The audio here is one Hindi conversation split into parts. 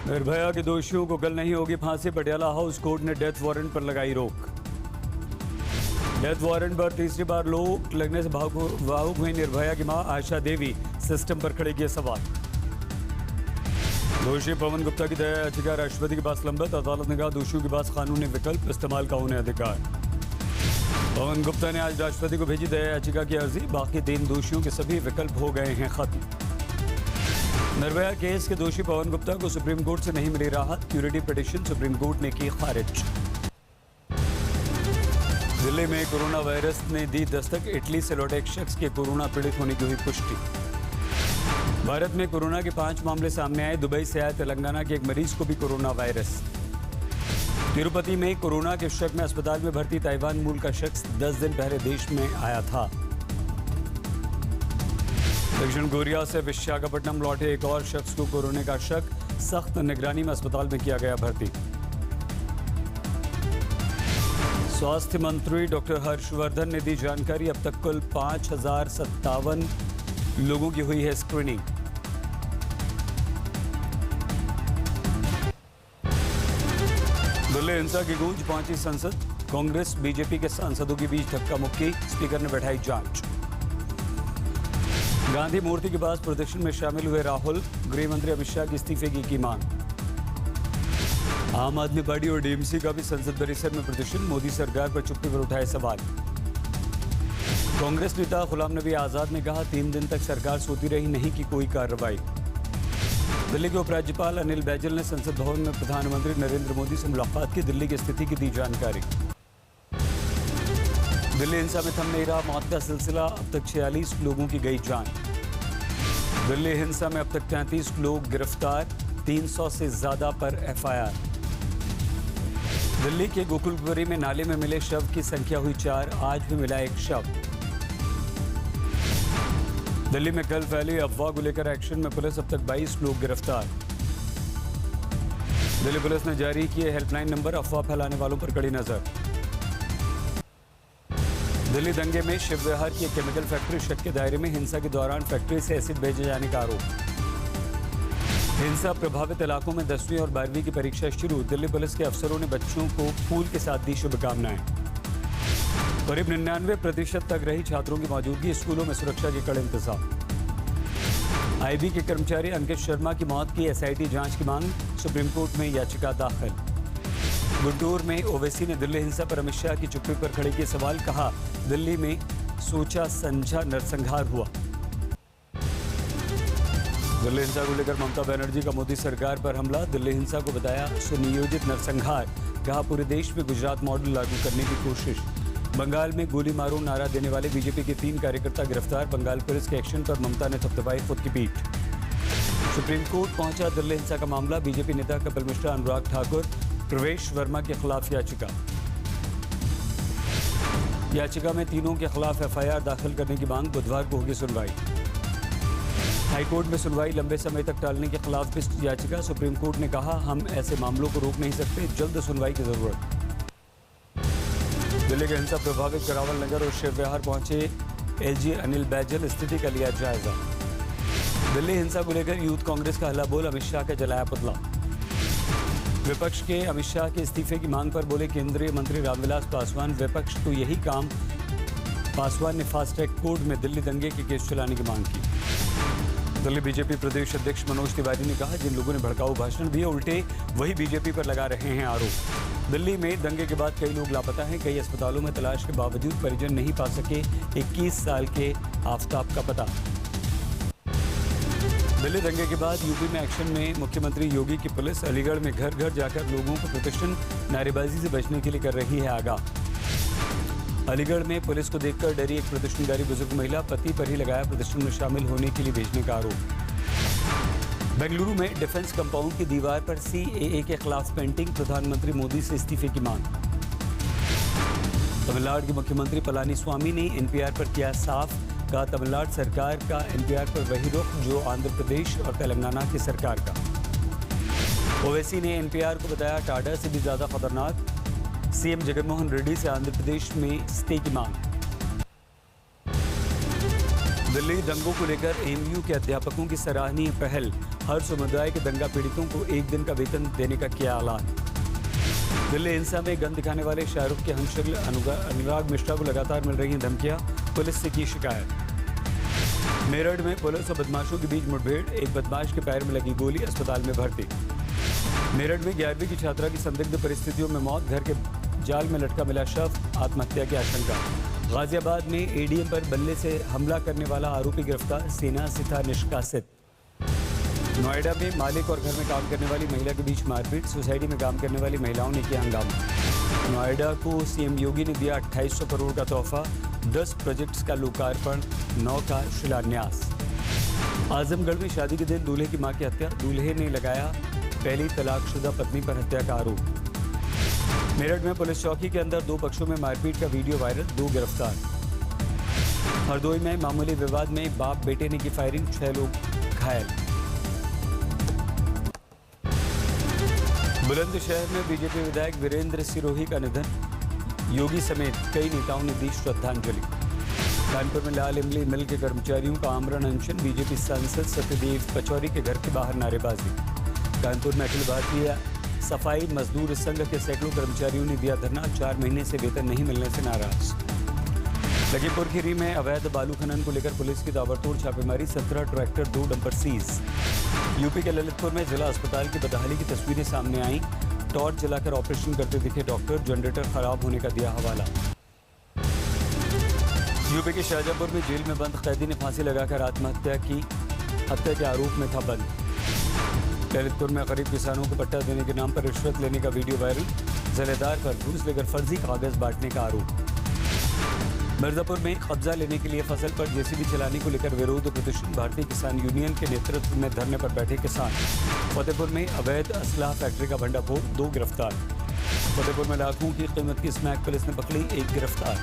निर्भया के दोषियों को कल नहीं होगी फांसी। पटियाला हाउस कोर्ट ने डेथ वारंट पर लगाई रोक। डेथ वारंट पर तीसरी बार रोक लगने से भावुक हुई निर्भया की मां आशा देवी। सिस्टम पर खड़े किए सवाल। दोषी पवन गुप्ता की दया याचिका राष्ट्रपति के पास लंबित। अदालत ने कहा दोषियों के पास कानूनी विकल्प इस्तेमाल का उन्हें अधिकार। पवन गुप्ता ने आज राष्ट्रपति को भेजी दया याचिका की अर्जी। बाकी 3 दोषियों के सभी विकल्प हो गए हैं खत्म। निर्भया केस के दोषी पवन गुप्ता को सुप्रीम कोर्ट से नहीं मिली राहत। क्यूरेटिव पिटीशन सुप्रीम कोर्ट ने की खारिज। दिल्ली में कोरोना वायरस ने दी दस्तक। इटली से लौटे एक शख्स के कोरोना पीड़ित होने की हुई पुष्टि। भारत में कोरोना के 5 मामले सामने आए। दुबई से आए तेलंगाना के एक मरीज को भी कोरोना वायरस। तिरुपति में कोरोना के शक में अस्पताल में भर्ती ताइवान मूल का शख्स 10 दिन पहले देश में आया था। दक्षिण कोरिया से विशाखापट्टनम लौटे एक और शख्स को कोरोना का शक। सख्त निगरानी में अस्पताल में किया गया भर्ती। स्वास्थ्य मंत्री डॉक्टर हर्षवर्धन ने दी जानकारी। अब तक कुल 5057 लोगों की हुई है स्क्रीनिंग। दिल्ली हिंसा की गूंज पहुंची संसद। कांग्रेस बीजेपी के सांसदों के बीच धक्का मुक्की। स्पीकर ने बैठाई जांच। गांधी मूर्ति के पास प्रदर्शन में शामिल हुए राहुल। गृह मंत्री अमित शाह के इस्तीफे की मांग। आम आदमी पार्टी और डीएमसी का भी संसद परिसर में प्रदर्शन। मोदी सरकार पर चुप्पी पर उठाए सवाल। कांग्रेस नेता गुलाम नबी आजाद ने कहा 3 दिन तक सरकार सोती रही, नहीं की कोई कार्रवाई। दिल्ली के उपराज्यपाल अनिल बैजल ने संसद भवन में प्रधानमंत्री नरेंद्र मोदी से मुलाकात की। दिल्ली की स्थिति की दी जानकारी। दिल्ली हिंसा में थम नहीं रहा मौत का सिलसिला। अब तक 46 लोगों की गई जान। दिल्ली हिंसा में अब तक 33 लोग गिरफ्तार। 300 से ज्यादा पर एफआईआर। दिल्ली के गोकुलपुरी में नाले में मिले शव की संख्या हुई 4। आज भी मिला एक शव। दिल्ली में कल फैली अफवाह को लेकर एक्शन में पुलिस। अब तक 22 लोग गिरफ्तार। दिल्ली पुलिस ने जारी किए हेल्पलाइन नंबर। अफवाह फैलाने वालों पर कड़ी नजर। दिल्ली दंगे में शिव विहार की एक केमिकल फैक्ट्री शक के दायरे में। हिंसा के दौरान फैक्ट्री से एसिड भेजे जाने का आरोप। हिंसा प्रभावित इलाकों में 10वीं और 12वीं की परीक्षा शुरू। दिल्ली पुलिस के अफसरों ने बच्चों को फूल के साथ दी शुभकामनाएं। करीब 99% तक रही छात्रों की मौजूदगी। स्कूलों में सुरक्षा के कड़े इंतजाम। आईबी के कर्मचारी अंकित शर्मा की मौत की एसआईटी जांच की मांग। सुप्रीम कोर्ट में याचिका दाखिल। गुंटूर में ओवैसी ने दिल्ली हिंसा पर अमित शाह की चुप्पी पर खड़े किए सवाल। कहा दिल्ली में सोचा समझा नरसंहार हुआ। दिल्ली हिंसा को लेकर ममता बनर्जी का मोदी सरकार पर हमला। दिल्ली हिंसा को बताया सुनियोजित नरसंहार। कहा पूरे देश में गुजरात मॉडल लागू करने की कोशिश। बंगाल में गोली मारो नारा देने वाले बीजेपी के 3 कार्यकर्ता गिरफ्तार। बंगाल पुलिस के एक्शन पर ममता ने थपथपाई खुद की पीठ। सुप्रीम कोर्ट पहुंचा दिल्ली हिंसा का मामला। बीजेपी नेता कपिल मिश्रा, अनुराग ठाकुर, प्रवेश वर्मा के खिलाफ याचिका। याचिका में तीनों के खिलाफ एफआईआर दाखिल करने की मांग। बुधवार को होगी सुनवाई। हाईकोर्ट में सुनवाई लंबे समय तक टालने के खिलाफ भी याचिका। सुप्रीम कोर्ट ने कहा हम ऐसे मामलों को रोक नहीं सकते, जल्द सुनवाई की जरूरत। दिल्ली के हिंसा प्रभावित करावल नगर और शिव विहार पहुंचे एलजी अनिल बैजल। स्थिति का लिया जायजा। दिल्ली हिंसा को लेकर यूथ कांग्रेस का हल्ला बोल। अमित शाह का जलाया पुतला। विपक्ष के अमित शाह के इस्तीफे की मांग पर बोले केंद्रीय मंत्री रामविलास पासवान। विपक्ष तो यही काम। पासवान ने फास्ट ट्रैक कोर्ट में दिल्ली दंगे के केस चलाने की मांग की। दिल्ली बीजेपी प्रदेश अध्यक्ष मनोज तिवारी ने कहा जिन लोगों ने भड़काऊ भाषण दिए उल्टे वही बीजेपी पर लगा रहे हैं आरोप। दिल्ली में दंगे के बाद कई लोग लापता हैं। कई अस्पतालों में तलाश के बावजूद परिजन नहीं पा सके 21 साल के आफताब का पता। दिल्ली दंगे के बाद यूपी में एक्शन में मुख्यमंत्री योगी की पुलिस। अलीगढ़ में घर घर जाकर लोगों को प्रदर्शन नारेबाजी से बचने के लिए कर रही है आगाह। अलीगढ़ में पुलिस को देखकर डरी एक प्रदर्शनकारी बुजुर्ग महिला। पति पर ही लगाया प्रदर्शन में शामिल होने के लिए भेजने का आरोप। बेंगलुरु में डिफेंस कंपाउंड की दीवार पर सीएए के खिलाफ पेंटिंग। प्रधानमंत्री मोदी से इस्तीफे की मांग। तमिलनाडु के मुख्यमंत्री पलानीस्वामी ने एनपीआर पर किया साफ। कहा तमिलनाडु सरकार का एनपीआर पर वही रुख जो आंध्र प्रदेश और तेलंगाना की सरकार का। ओवैसी ने एनपीआर को बताया टाडा से भी ज्यादा खतरनाक। सीएम जगनमोहन रेड्डी से आंध्र प्रदेश में स्टे की मांग। दिल्ली दंगों को लेकर एएमयू के अध्यापकों की सराहनीय पहल। हर समुदाय के दंगा पीड़ितों को 1 दिन का वेतन देने का किया ऐलान। दिल्ली हिंसा में गन दिखाने वाले शाहरुख के हमशक्ल अनुराग मिश्रा को लगातार मिल रही हैं धमकियां, पुलिस से की शिकायत। मेरठ में पुलिस और बदमाशों के बीच मुठभेड़, एक बदमाश के पैर में लगी गोली, अस्पताल में भर्ती। मेरठ में 11वीं की छात्रा की संदिग्ध परिस्थितियों में मौत, घर के जाल में लटका मिला शव, आत्महत्या की आशंका। गाजियाबाद में एडीएम पर बल्ले से हमला करने वाला आरोपी गिरफ्तार, सेना से था निष्कासित। नोएडा में मालिक और घर में काम करने वाली महिला के बीच मारपीट, सोसाइटी में काम करने वाली महिलाओं ने किया हंगामा। नोएडा को सीएम योगी ने दिया 2800 करोड़ का तोहफा, 10 प्रोजेक्ट्स का लोकार्पण, 9 का शिलान्यास। आजमगढ़ में शादी के दिन दूल्हे की मां की हत्या, दूल्हे ने लगाया पहली तलाकशुदा पत्नी पर हत्या का आरोप। मेरठ में पुलिस चौकी के अंदर 2 पक्षों में मारपीट का वीडियो वायरल, 2 गिरफ्तार। हरदोई में मामूली विवाद में बाप बेटे ने की फायरिंग, 6 लोग घायल। बुलंदशहर में बीजेपी विधायक वीरेंद्र सिरोही का निधन, योगी समेत कई नेताओं ने दी श्रद्धांजलि। कानपुर में लाल इमली मिल के कर्मचारियों का आमरण अनशन, बीजेपी सांसद सत्यदेव पचौरी के घर के बाहर नारेबाजी। कानपुर में अखिल भारतीय सफाई मजदूर संघ के सैकड़ों कर्मचारियों ने दिया धरना, 4 महीने से वेतन नहीं मिलने से नाराज। लखीमपुर खीरी में अवैध बालू खनन को लेकर पुलिस की ताबड़तोड़ छापेमारी, 17 ट्रैक्टर 2 डंपर सीज। यूपी के ललितपुर में जिला अस्पताल की बदहाली की तस्वीरें सामने आईं, टॉर्च जलाकर ऑपरेशन करते दिखे डॉक्टर, जनरेटर खराब होने का दिया हवाला। यूपी के शाहजहांपुर में जेल में बंद कैदी ने फांसी लगाकर आत्महत्या की, हत्या के आरोप में था बंद। ललितपुर में गरीब किसानों को पट्टा देने के नाम पर रिश्वत लेने का वीडियो वायरल, जिलेदार पर घूस लेकर फर्जी कागज बांटने का आरोप। मिर्जापुर में कब्जा लेने के लिए फसल पर जेसीबी चलाने को लेकर विरोध प्रदर्शन, भारतीय किसान यूनियन के नेतृत्व में धरने पर बैठे किसान। फतेहपुर में अवैध असलाह फैक्ट्री का भंडाफोड़, 2 गिरफ्तार। फतेहपुर में लाखों की कीमत की स्मैक पुलिस ने पकड़ी, 1 गिरफ्तार।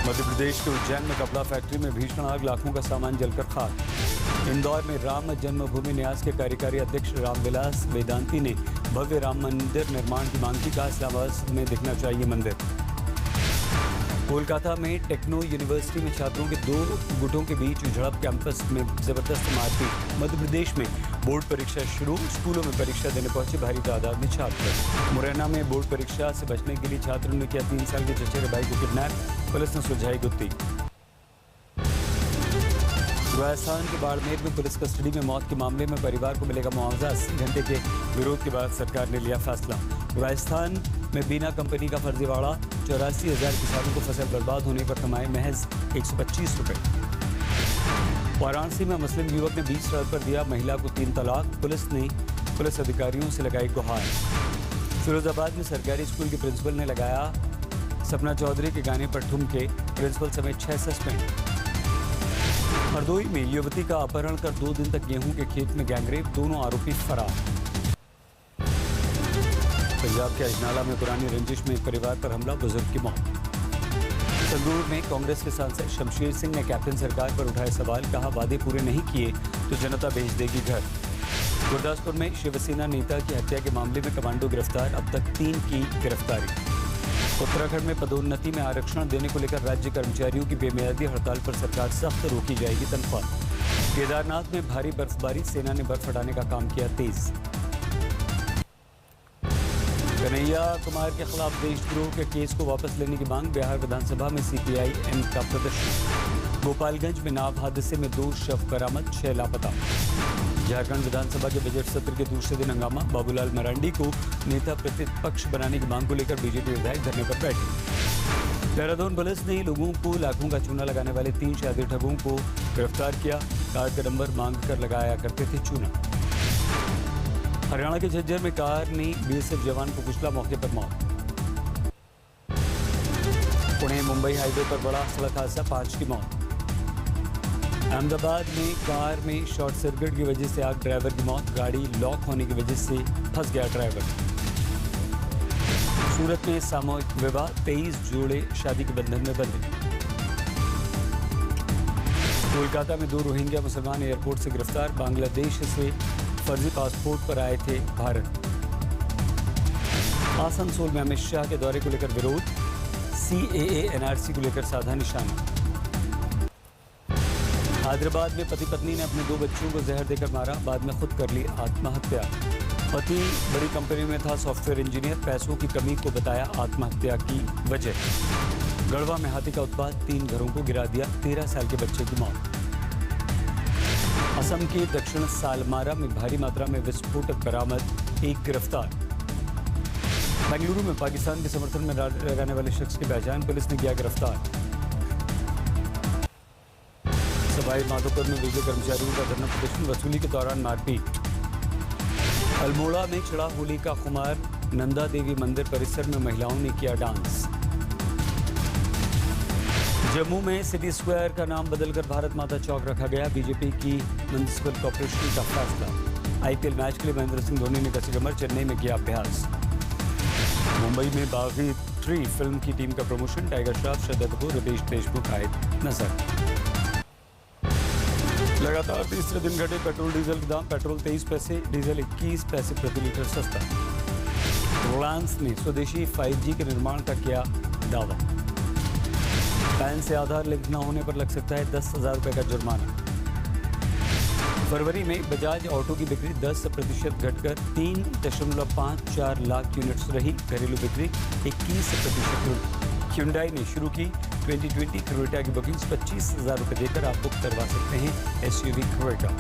मध्य प्रदेश के उज्जैन में कपड़ा फैक्ट्री में भीषण आग, लाखों का सामान जलकर खाक। इंदौर में राम जन्मभूमि न्यास के कार्यकारी अध्यक्ष रामविलास वेदांती ने भव्य राम मंदिर निर्माण की मांग की, कहा इस्लामाबाद में दिखना चाहिए मंदिर। कोलकाता में टेक्नो यूनिवर्सिटी में छात्रों के 2 गुटों के बीच झड़प, कैंपस में जबरदस्त मारपीट। मध्य प्रदेश में बोर्ड परीक्षा शुरू, स्कूलों में परीक्षा देने पहुंचे भारी तादाद में छात्र। मुरैना में बोर्ड परीक्षा से बचने के लिए छात्रों ने किया 3 साल के चचेरे भाई को किडनैप, पुलिस ने सुलझाई गुत्थी। राजस्थान के बाड़मेर में पुलिस कस्टडी में मौत के मामले में परिवार को मिलेगा मुआवजा, 80 घंटे के विरोध के बाद सरकार ने लिया फैसला। राजस्थान में बीना कंपनी का फर्जीवाड़ा, 84,000 किसानों को फसल बर्बाद होने पर कमाए महज 125 रुपये। वाराणसी में मुस्लिम युवक ने 20 रात पर दिया महिला को 3 तलाक, पुलिस ने पुलिस अधिकारियों से लगाई गुहार। फिरोजाबाद में सरकारी स्कूल के प्रिंसिपल ने लगाया सपना चौधरी के गाने पर ठुमके, प्रिंसिपल समेत 6 सस्पेंड। हरदोई में युवती का अपहरण कर 2 दिन तक गेहूं के खेत में गैंगरेप, दोनों आरोपी फरार। पंजाब के अजनाला में पुरानी रंजिश में एक परिवार पर हमला, बुजुर्ग की मौत। संगरूर में कांग्रेस के सांसद शमशेर सिंह ने कैप्टन सरकार पर उठाए सवाल, कहा वादे पूरे नहीं किए तो जनता भेज देगी घर। गुरदासपुर में शिवसेना नेता की हत्या के मामले में कमांडो गिरफ्तार, अब तक 3 की गिरफ्तारी। उत्तराखंड में पदोन्नति में आरक्षण देने को लेकर राज्य कर्मचारियों की बेमियादी हड़ताल पर सरकार सख्त रोकी जाएगी तनख्वाह। केदारनाथ में भारी बर्फबारी, सेना ने बर्फ हटाने का काम किया तेज। कन्हैया कुमार के खिलाफ देशद्रोह के केस को वापस लेने की मांग, बिहार विधानसभा में सीपीआई-एम का प्रदर्शन। गोपालगंज में नाव हादसे में 2 शव बरामद, 6 लापता। झारखंड विधानसभा के बजट सत्र के दूसरे दिन हंगामा, बाबूलाल मरांडी को नेता प्रतिपक्ष बनाने की मांग को लेकर बीजेपी विधायक धरने पर बैठे। देहरादून पुलिस ने लोगों को लाखों का चूना लगाने वाले 3 शादी ठगों को गिरफ्तार किया, कार्ड का नंबर मांग कर लगाया करते थे चूना। हरियाणा के झज्जर में कार ने बीएसएफ जवान को कुचला, मौके पर मौत। पुणे मुंबई हाईवे पर बड़ा सड़क हादसा, 5 की मौत। अहमदाबाद में कार में शॉर्ट सर्किट की वजह से आग, ड्राइवर की मौत, गाड़ी लॉक होने की वजह से फंस गया ड्राइवर। सूरत में सामूहिक विवाह, 23 जोड़े शादी के बंधन में बंधे। कोलकाता में 2 रोहिंग्या मुसलमान एयरपोर्ट से गिरफ्तार, बांग्लादेश से फर्जी पासपोर्ट पर आए थे भारत। आसनसोल में अमित शाह के दौरे को लेकर विरोध, CAA NRC को लेकर साधा निशाना। हैदराबाद में पति पत्नी ने अपने 2 बच्चों को जहर देकर मारा, बाद में खुद कर ली आत्महत्या। पति बड़ी कंपनी में था सॉफ्टवेयर इंजीनियर, पैसों की कमी को बताया आत्महत्या की वजह। गढ़वा में हाथी का उत्पात, 3 घरों को गिरा दिया, 13 साल के बच्चे की मौत। असम के दक्षिण सालमारा में भारी मात्रा में विस्फोटक बरामद, 1 गिरफ्तार। बेंगलुरु में पाकिस्तान के समर्थन में लगाने वाले शख्स की पहचान पुलिस ने किया गिरफ्तार। सवाई माधोपुर में बिजली कर्मचारियों का धरना प्रदर्शन, वसूली के दौरान मारपीट। अल्मोड़ा में चढ़ा होली का खुमार, नंदा देवी मंदिर परिसर में महिलाओं ने किया डांस। जम्मू में सिटी स्क्वायर का नाम बदलकर भारत माता चौक रखा गया, बीजेपी की म्युनिसिपल कॉर्पोरेशन का फैसला। IPL मैच के लिए महेंद्र सिंह धोनी ने कसी कमर, चेन्नई में किया अभ्यास। मुंबई में बागी 3 फिल्म की टीम का प्रमोशन, टाइगर श्रॉफ, श्रद्धा कपूर, रितेश देशमुख आए नजर। लगातार तीसरे दिन घटे पेट्रोल डीजल के दाम, पेट्रोल 23 पैसे, डीजल 21 पैसे प्रति लीटर सस्ता। रिलायंस ने स्वदेशी 5G के निर्माण का किया दावा। पैन से आधार लिंक न होने पर लग सकता है 10,000 रुपये का जुर्माना। फरवरी में बजाज ऑटो की बिक्री 10% घटकर 3.54 लाख यूनिट्स रही, घरेलू बिक्री 21% हुई। Hyundai ने शुरू की 2020 क्रेटा की बुकिंग्स, 25,000 रुपये देकर आप बुक करवा सकते हैं SUV क्रेटा।